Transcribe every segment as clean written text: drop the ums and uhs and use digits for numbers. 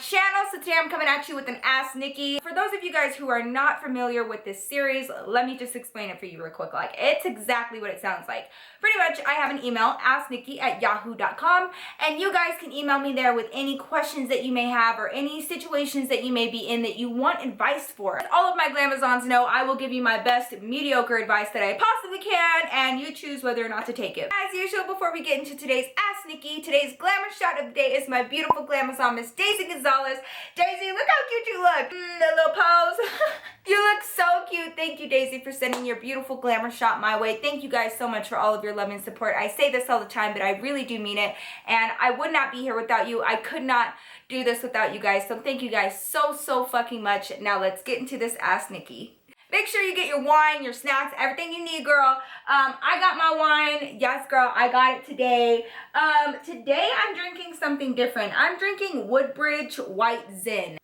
channel. So today I'm coming at you with an Ask Nikki. For those of you guys who are not familiar with this series, let me just explain it for you real quick. Like, it's exactly what it sounds like. Pretty much, I have an email, AskNikki@yahoo.com, and you guys can email me there with any questions that you may have or any situations that you may be in that you want advice for. As all of my Glamazons know, I will give you my best mediocre advice that I possibly can, and you choose whether or not to take it. As usual, before we get into today's Ask Nikki, today's glamour shot of the day is my beautiful Glamazon, Miss Daisy Gonzalez. Daisy, look how cute you look. The little pose. You look so cute. Thank you, Daisy, for sending your beautiful glamour shot my way. Thank you guys so much for all of your love and support. I say this all the time, but I really do mean it. And I would not be here without you. I could not do this without you guys. So thank you guys so fucking much. Now let's get into this Ask Nikki. Make sure you get your wine, your snacks, everything you need, girl. I got my wine. Yes, girl, I got it today. Today I'm drinking something different. I'm drinking Woodbridge White Zin.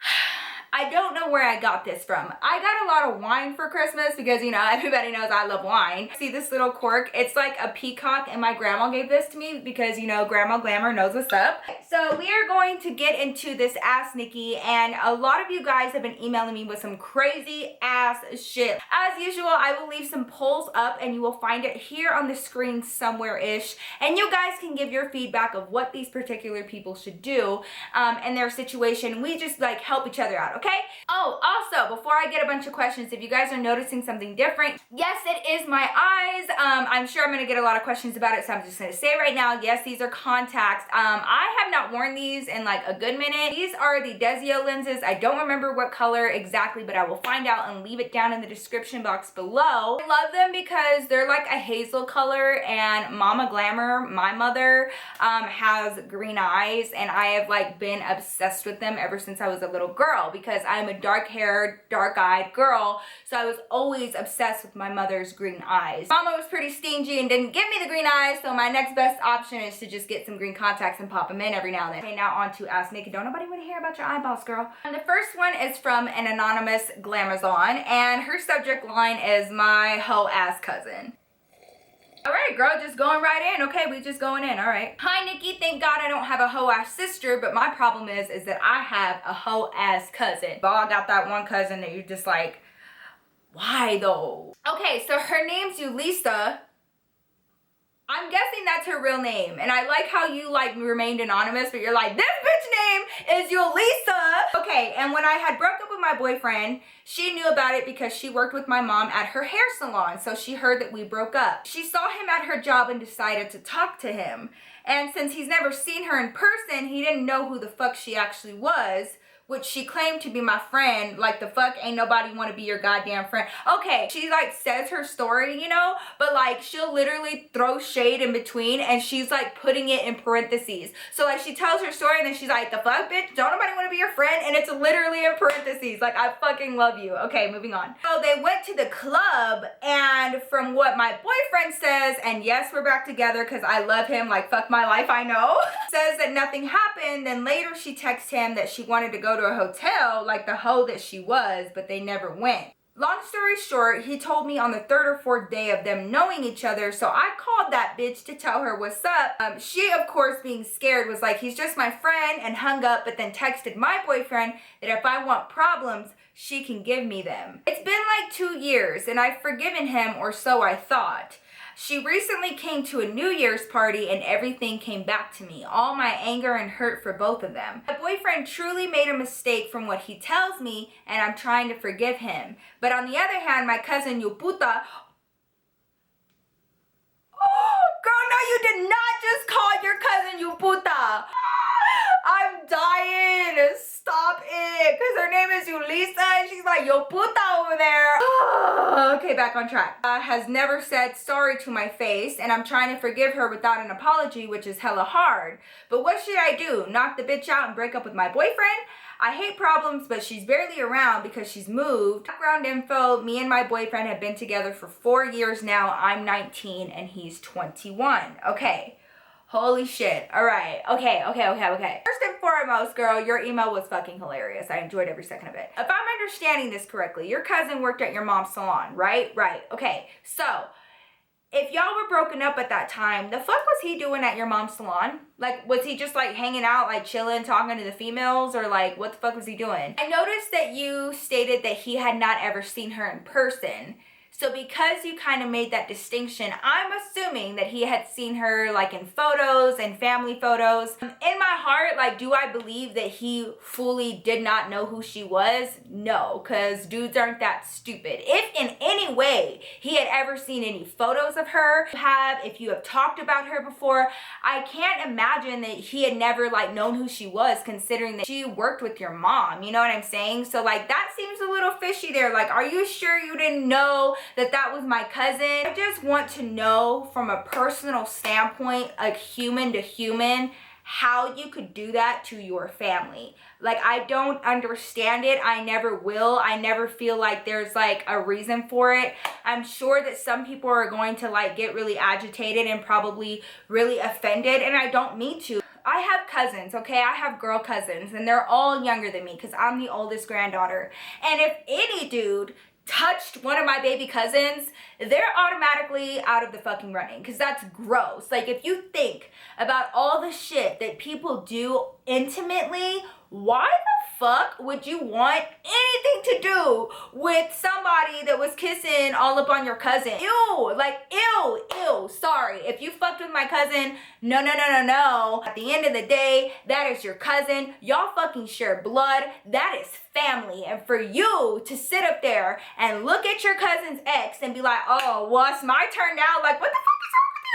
I don't know where I got this from. I got a lot of wine for Christmas because, you know, everybody knows I love wine. See this little cork? It's like a peacock, and my grandma gave this to me because, you know, Grandma Glamour knows what's up. So we are going to get into this Ask Nikki, and a lot of you guys have been emailing me with some crazy ass shit. As usual, I will leave some polls up, and you will find it here on the screen somewhere-ish, and you guys can give your feedback of what these particular people should do in their situation. We just, like, help each other out, okay? Oh, also, before I get a bunch of questions, if you guys are noticing something different, yes, it is my eyes. I'm sure I'm going to get a lot of questions about it, so I'm just going to say right now, yes, these are contacts. I have not worn these in like a good minute. These are the DesioLenses. I don't remember what color exactly, but I will find out and leave it down in the description box below. I love them because they're like a hazel color, and Mama Glamour, my mother, has green eyes, and I have like been obsessed with them ever since I was a little girl because I'm a dark-haired, dark-eyed girl, so I was always obsessed with my mother's green eyes. Mama was pretty stingy and didn't give me the green eyes, so my next best option is to just get some green contacts and pop them in every now and then. Okay, now on to Ask Nikki. Don't nobody want to hear about your eyeballs, girl. And the first one is from an anonymous Glamazon, and her subject line is my hoe ass cousin. All right, girl, just going right in. Okay, we just going in. All right. Hi, Nikki. Thank God I don't have a hoe-ass sister, but my problem is that I have a hoe-ass cousin. But I got that one cousin that you're just like, why though? Okay, so her name's Yulisa. I'm guessing that's her real name, and I like how you like remained anonymous, but you're like, this bitch name is Yulisa. Okay, and when I had broke up with my boyfriend, she knew about it because she worked with my mom at her hair salon, so she heard that we broke up. She saw him at her job and decided to talk to him, and since he's never seen her in person, he didn't know who the fuck she actually was, which she claimed to be my friend. Like, the fuck, ain't nobody want to be your goddamn friend. Okay, she like says her story, you know, but like she'll literally throw shade in between, and she's like putting it in parentheses. So like she tells her story and then she's like, the fuck, bitch, don't nobody want to be your friend, and it's literally in parentheses. Like, I fucking love you. Okay, moving on. So they went to the club, and from what my boyfriend says, and yes, we're back together because I love him like fuck my life, I know, says that nothing happened. Then later she texts him that she wanted to go to a hotel like the hoe that she was, but they never went. Long story short, he told me on the 3rd or 4th day of them knowing each other, so I called that bitch to tell her what's up. She, of course, being scared, was like, he's just my friend, and hung up, but then texted my boyfriend that if I want problems, she can give me them. It's been like 2 years, and I've forgiven him, or so I thought. She recently came to a New Year's party and everything came back to me. All my anger and hurt for both of them. My boyfriend truly made a mistake from what he tells me, and I'm trying to forgive him. But on the other hand, my cousin Yuputa... Oh, girl, no, you did not just call your cousin Yuputa. I'm dying. Stop it. Because her name is Yulisa and she's like, yo puta over there. Okay, back on track. Has never said sorry to my face, and I'm trying to forgive her without an apology, which is hella hard. But what should I do? Knock the bitch out and break up with my boyfriend? I hate problems, but she's barely around because she's moved. Background info, me and my boyfriend have been together for 4 years now. I'm 19 and he's 21. Okay. Holy shit. All right. Okay. First and foremost, girl, your email was fucking hilarious. I enjoyed every second of it. If I'm understanding this correctly, your cousin worked at your mom's salon, right? Right. Okay. So if y'all were broken up at that time, the fuck was he doing at your mom's salon? Like, was he just like hanging out, like chilling, talking to the females, or like what the fuck was he doing? I noticed that you stated that he had not ever seen her in person. So because you kind of made that distinction, I'm assuming that he had seen her like in photos and family photos. In my heart, like, do I believe that he fully did not know who she was? No, because dudes aren't that stupid. If in any way he had ever seen any photos of her, if you have talked about her before, I can't imagine that he had never like known who she was, considering that she worked with your mom, you know what I'm saying? So like that seems a little fishy there. Like, are you sure you didn't know that was my cousin? I just want to know from a personal standpoint, like human to human, how you could do that to your family. Like, I don't understand it. I never will. I never feel like there's like a reason for it. I'm sure that some people are going to like get really agitated and probably really offended, and I don't mean to. I have cousins, okay? I have girl cousins, and they're all younger than me because I'm the oldest granddaughter. And if any dude touched one of my baby cousins, they're automatically out of the fucking running, because that's gross. Like, if you think about all the shit that people do intimately, why the fuck would you want anything to do with somebody that was kissing all up on your cousin? Ew, like, ew, sorry. If you fucked with my cousin, no. At the end of the day, that is your cousin. Y'all fucking share blood. That is family. And for you to sit up there and look at your cousin's ex and be like, oh, well, it's my turn now. Like, what the fuck is wrong with you?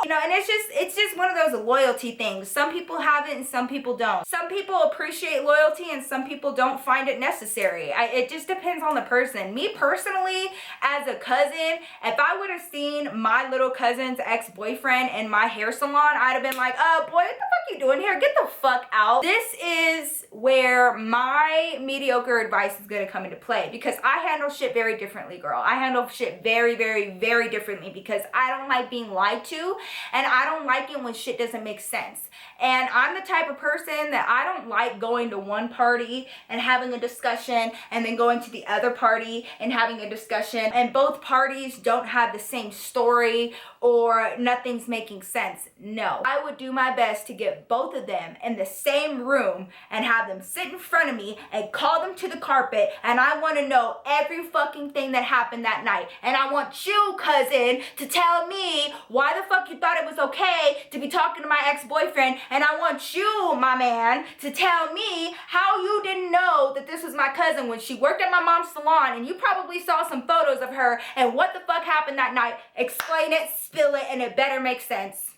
You know, and it's just one of those loyalty things. Some people have it and some people don't. Some people appreciate loyalty and some people don't find it necessary. It just depends on the person. Me personally, as a cousin, if I would have seen my little cousin's ex-boyfriend in my hair salon, I'd have been like, oh boy, what the fuck you doing here? Get the fuck out. This is where my mediocre advice is gonna come into play, because I handle shit very differently, girl. I handle shit very, very, very differently, because I don't like being lied to, and I don't like it when shit doesn't make sense. And I'm the type of person that I don't like going to one party and having a discussion and then going to the other party and having a discussion, and both parties don't have the same story or nothing's making sense. No, I would do my best to get both of them in the same room and have them sit in front of me and call them to the carpet, and I want to know every fucking thing that happened that night. And I want you, cousin, to tell me why the fuck you thought it was okay to be talking to my ex-boyfriend, and I want you, my man, to tell me how you didn't know that this was my cousin when she worked at my mom's salon, and you probably saw some photos of her, and what the fuck happened that night. Explain it, spill it, and it better make sense.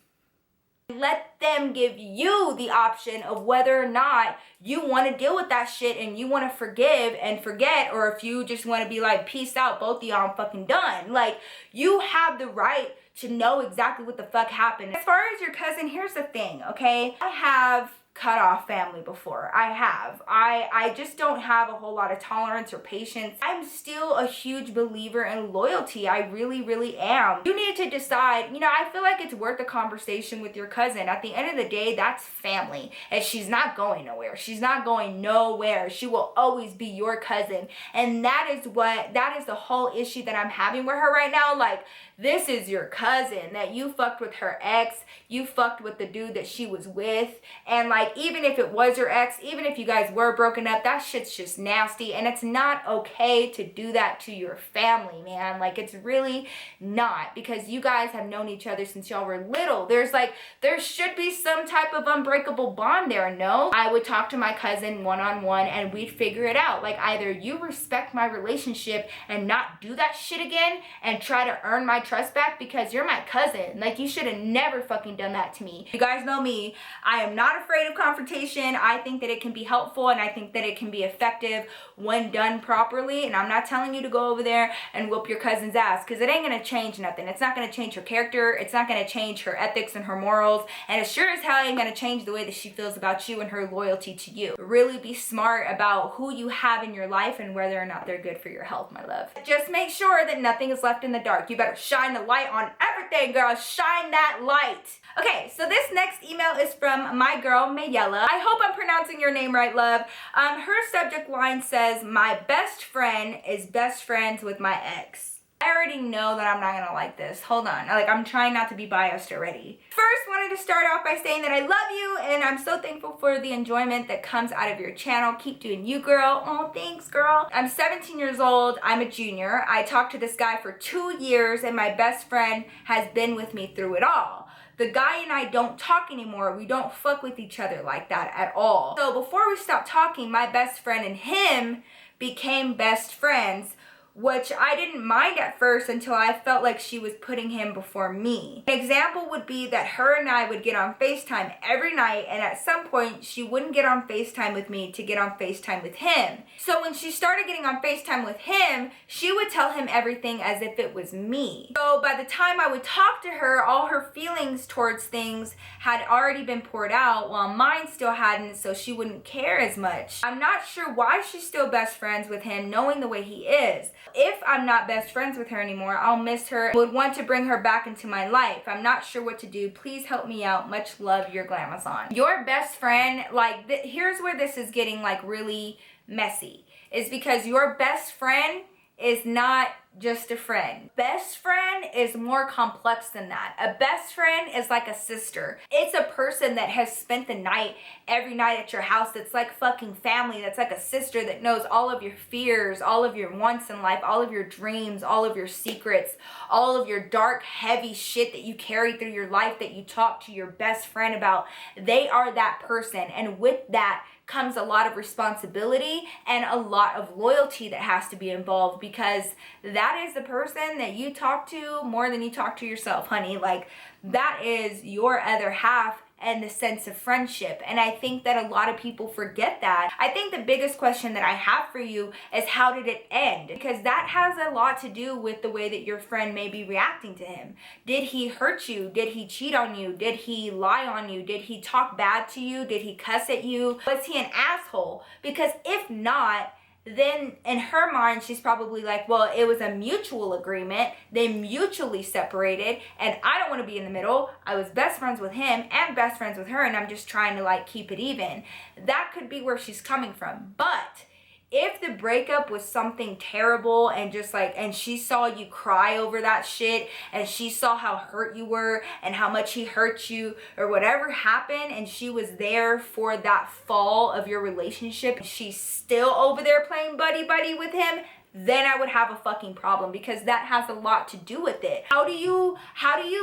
Let them give you the option of whether or not you want to deal with that shit and you want to forgive and forget, or if you just want to be like, peace out, both of y'all, I'm fucking done. Like, you have the right to know exactly what the fuck happened. As far as your cousin, here's the thing, okay? I have cut off family before. I just don't have a whole lot of tolerance or patience. I'm still a huge believer in loyalty. I really, really am. You need to decide, you know, I feel like it's worth a conversation with your cousin. At the end of the day, that's family, and she's not going nowhere. She's not going nowhere. She will always be your cousin. And that is the whole issue that I'm having with her right now. Like, this is your cousin that you fucked with her ex, you fucked with the dude that she was with, and like, even if it was your ex, even if you guys were broken up, that shit's just nasty, and it's not okay to do that to your family, man. Like, it's really not, because you guys have known each other since y'all were little. There should be some type of unbreakable bond there, no? I would talk to my cousin one-on-one and we'd figure it out. Like, either you respect my relationship and not do that shit again and try to earn my trust back, because you're my cousin. Like, you should have never fucking done that to me. You guys know me. I am not afraid of confrontation. I think that it can be helpful, and I think that it can be effective when done properly. And I'm not telling you to go over there and whoop your cousin's ass, because it ain't gonna change nothing. It's not gonna change her character. It's not gonna change her ethics and her morals, and it sure as hell ain't gonna change the way that she feels about you and her loyalty to you. Really be smart about who you have in your life and whether or not they're good for your health, my love. Just make sure that nothing is left in the dark. You better shine the light on everything, girl. Shine that light. Okay, so this next email is from my girl, Mayella. I hope I'm pronouncing your name right, love. Her subject line says, my best friend is best friends with my ex. I already know that I'm not gonna like this. Hold on, like I'm trying not to be biased already. First, wanted to start off by saying that I love you and I'm so thankful for the enjoyment that comes out of your channel. Keep doing you, girl. Oh, thanks, girl. I'm 17 years old. I'm a junior. I talked to this guy for 2 years and my best friend has been with me through it all. The guy and I don't talk anymore. We don't fuck with each other like that at all. So before we stopped talking, my best friend and him became best friends, which I didn't mind at first until I felt like she was putting him before me. An example would be that her and I would get on FaceTime every night, and at some point she wouldn't get on FaceTime with me to get on FaceTime with him. So when she started getting on FaceTime with him, she would tell him everything as if it was me. So by the time I would talk to her, all her feelings towards things had already been poured out while mine still hadn't, so she wouldn't care as much. I'm not sure why she's still best friends with him knowing the way he is. If I'm not best friends with her anymore, I'll miss her and would want to bring her back into my life. I'm not sure what to do. Please help me out. Much love, your Glamazon. Your best friend, like, here's where this is getting like really messy, is because your best friend is not just a friend. Best friend is more complex than that. A best friend is like a sister. It's a person that has spent the night every night at your house, that's like fucking family, that's like a sister that knows all of your fears, all of your wants in life, all of your dreams, all of your secrets, all of your dark, heavy shit that you carry through your life that you talk to your best friend about. They are that person, and with that comes a lot of responsibility and a lot of loyalty that has to be involved, because that is the person that you talk to more than you talk to yourself, honey. Like, that is your other half and the sense of friendship. And I think that a lot of people forget that. I think the biggest question that I have for you is, how did it end? Because that has a lot to do with the way that your friend may be reacting to him. Did he hurt you? Did he cheat on you? Did he lie on you? Did he talk bad to you? Did he cuss at you? Was he an asshole? Because if not, then in her mind, she's probably like, well, it was a mutual agreement. They mutually separated and I don't want to be in the middle. I was best friends with him and best friends with her, and I'm just trying to like keep it even. That could be where she's coming from. But if the breakup was something terrible and just like, and she saw you cry over that shit, and she saw how hurt you were and how much he hurt you or whatever happened, and she was there for that fall of your relationship, and she's still over there playing buddy-buddy with him, then I would have a fucking problem, because that has a lot to do with it. How do you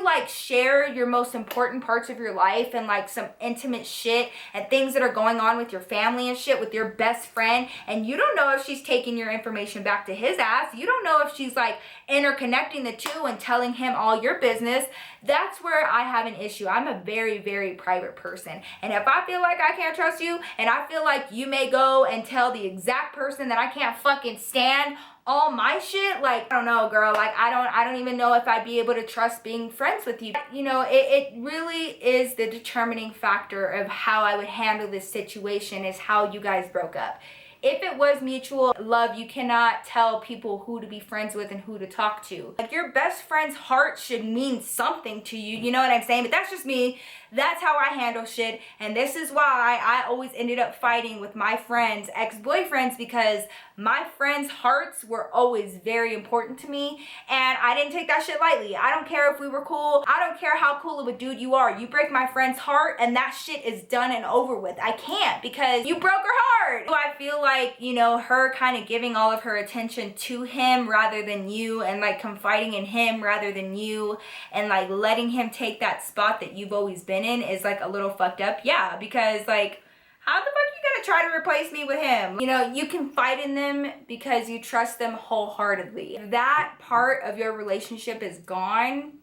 like share your most important parts of your life and like some intimate shit and things that are going on with your family and shit with your best friend, and you don't know if she's taking your information back to his ass? You don't know if she's like interconnecting the two and telling him all your business. That's where I have an issue. I'm a very, very private person, and if I feel like I can't trust you, and I feel like you may go and tell the exact person that I can't fucking stand all my shit, like, I don't know, girl, like, I don't even know if I'd be able to trust being friends with you. You know, it really is the determining factor of how I would handle this situation, is how you guys broke up. If it was mutual love, you cannot tell people who to be friends with and who to talk to. Like, your best friend's heart should mean something to you, you know what I'm saying? But that's just me. That's how I handle shit, and this is why I always ended up fighting with my friends' ex-boyfriends, because my friends' hearts were always very important to me, and I didn't take that shit lightly. I don't care if we were cool. I don't care how cool of a dude you are. You break my friend's heart, and that shit is done and over with. I can't, because you broke her heart. So I feel like, you know, her kind of giving all of her attention to him rather than you, and like confiding in him rather than you, and like letting him take that spot that you've always been in, is like a little fucked up. Yeah, because like, how the fuck are you gonna try to replace me with him? You know, you confide in them because you trust them wholeheartedly. If that part of your relationship is gone,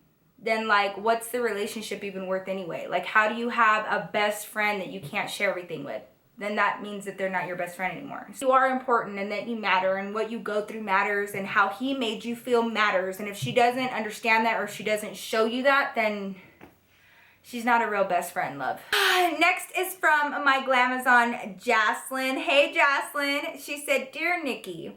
then like, what's the relationship even worth anyway? Like, how do you have a best friend that you can't share everything with? Then that means that they're not your best friend anymore. So you are important, and that you matter, and what you go through matters, and how he made you feel matters. And if she doesn't understand that, or she doesn't show you that, then she's not a real best friend, love. Next is from my Glamazon, Jasslyn. Hey, Jasslyn. She said, Dear Nikki,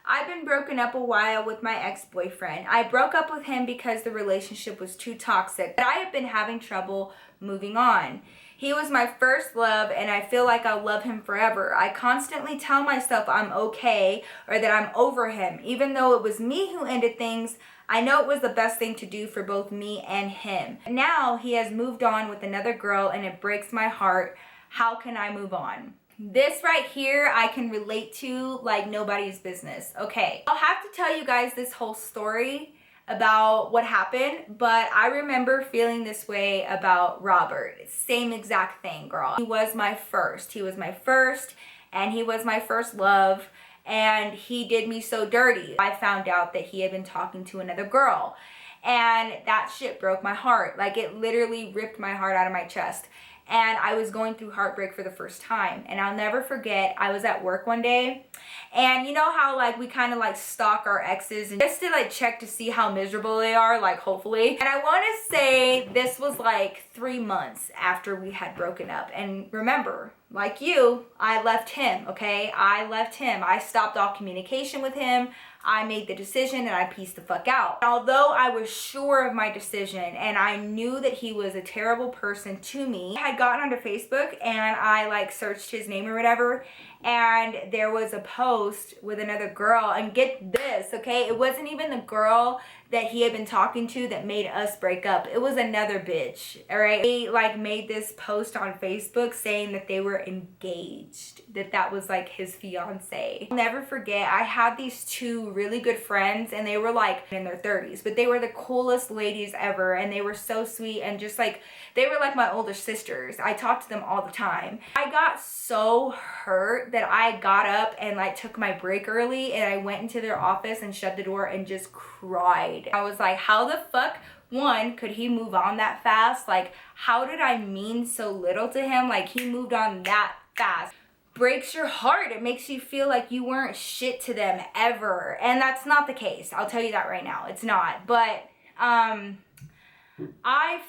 I've been broken up a while with my ex-boyfriend. I broke up with him because the relationship was too toxic, but I have been having trouble moving on. He was my first love, and I feel like I'll love him forever. I constantly tell myself I'm okay or that I'm over him. Even though it was me who ended things, I know it was the best thing to do for both me and him. Now he has moved on with another girl, and it breaks my heart. How can I move on? This right here, I can relate to like nobody's business. Okay, I'll have to tell you guys this whole story about what happened, but I remember feeling this way about Robert. Same exact thing, girl. He was my first. He was my first, and he was my first love, and he did me so dirty. I found out that he had been talking to another girl, and that shit broke my heart. Like, it literally ripped my heart out of my chest. And I was going through heartbreak for the first time. And I'll never forget, I was at work one day, and you know how like we kind of like stalk our exes and just to like check to see how miserable they are, like hopefully. And I want to say this was like 3 months after we had broken up. And remember, like you, I left him, okay? I left him. I stopped all communication with him. I made the decision and I pieced the fuck out. Although I was sure of my decision and I knew that he was a terrible person to me, I had gotten onto Facebook and I like searched his name or whatever, and there was a post with another girl. And get this, okay? It wasn't even the girl that he had been talking to that made us break up. It was another bitch, all right? They like made this post on Facebook saying that they were engaged, that was like his fiance. I'll never forget, I had these two really good friends, and they were like in their 30s, but they were the coolest ladies ever, and they were so sweet, and just like, they were like my older sisters. I talked to them all the time. I got so hurt that I got up and like took my break early, and I went into their office and shut the door and just cried. I was like, how the fuck, one, could he move on that fast? Like, how did I mean so little to him? Like, he moved on that fast. Breaks your heart. It makes you feel like you weren't shit to them ever. And that's not the case. I'll tell you that right now. It's not. But I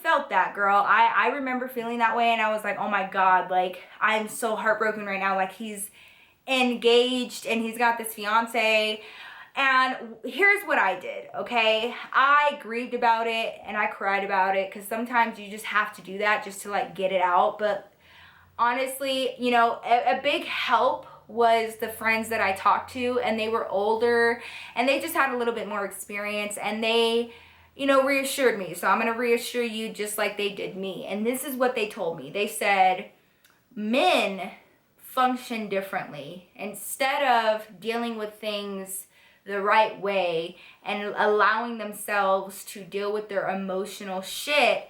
felt that, girl. I remember feeling that way, and I was like, oh my God, like, I'm so heartbroken right now. Like, he's engaged and he's got this fiance. And here's what I did, okay? I grieved about it and I cried about it, because sometimes you just have to do that just to like get it out. But honestly, you know, a big help was the friends that I talked to, and they were older and they just had a little bit more experience, and they, you know, reassured me. So I'm going to reassure you just like they did me. And this is what they told me. They said, men function differently. Instead of dealing with things the right way and allowing themselves to deal with their emotional shit,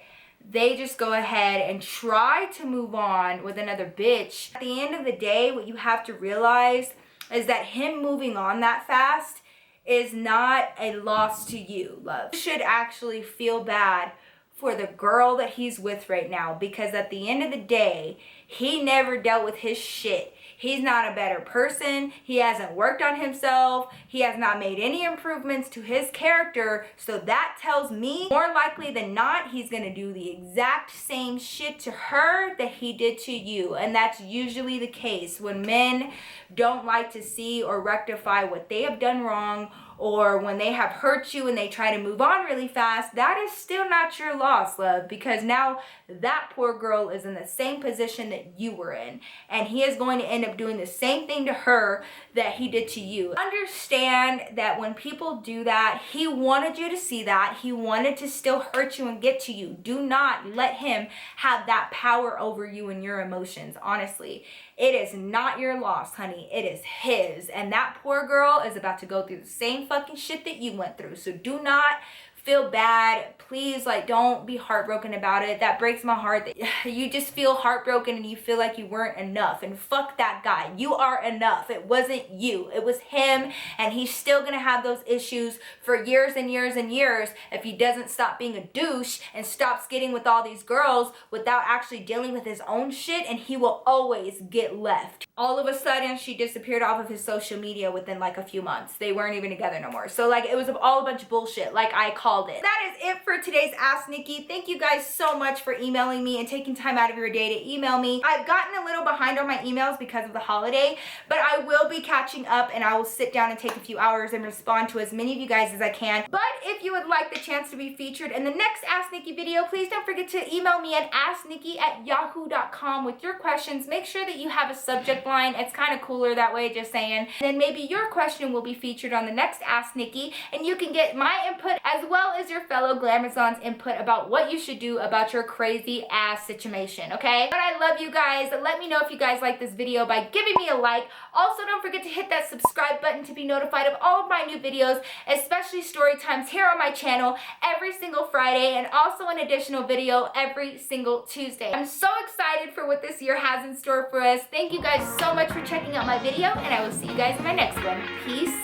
they just go ahead and try to move on with another bitch. At the end of the day, what you have to realize is that him moving on that fast is not a loss to you, love. You should actually feel bad for the girl that he's with right now, because at the end of the day, he never dealt with his shit. He's not a better person. He hasn't worked on himself. He has not made any improvements to his character. So that tells me, more likely than not, he's going to do the exact same shit to her that he did to you. And that's usually the case when men don't like to see or rectify what they have done wrong, or when they have hurt you and they try to move on really fast. That is still not your loss, love, because now that poor girl is in the same position that you were in, and he is going to end up doing the same thing to her that he did to you. Understand that when people do that, he wanted you to see that. He wanted to still hurt you and get to you. Do not let him have that power over you and your emotions. Honestly, it is not your loss, honey. It is his. And that poor girl is about to go through the same fucking shit that you went through. So do not feel bad. Please, like, don't be heartbroken about it. That breaks my heart that you just feel heartbroken and you feel like you weren't enough. And fuck that guy. You are enough. It wasn't you. It was him. And he's still gonna have those issues for years and years and years if he doesn't stop being a douche and stops getting with all these girls without actually dealing with his own shit, and he will always get left. all of a sudden she disappeared off of his social media within like a few months. They weren't even together no more. So like it was all a bunch of bullshit, like I called it. That is it for today's Ask Nikki. Thank you guys so much for emailing me and taking time out of your day to email me. I've gotten a little behind on my emails because of the holiday, but I will be catching up and I will sit down and take a few hours and respond to as many of you guys as I can. But if you would like the chance to be featured in the next Ask Nikki video, please don't forget to email me at asknikki@yahoo.com with your questions. Make sure that you have a subject line. It's kind of cooler that way, just saying. And then maybe your question will be featured on the next Ask Nikki, and you can get my input as well as your fellow Glamour's input about what you should do about your crazy ass situation, okay? But I love you guys. Let me know if you guys like this video by giving me a like. Also, don't forget to hit that subscribe button to be notified of all of my new videos, especially story times here on my channel every single Friday, and also an additional video every single Tuesday. I'm so excited for what this year has in store for us. Thank you guys so much for checking out my video, and I will see you guys in my next one. Peace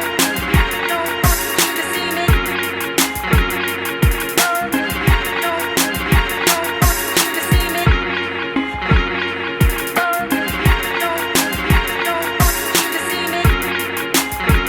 out.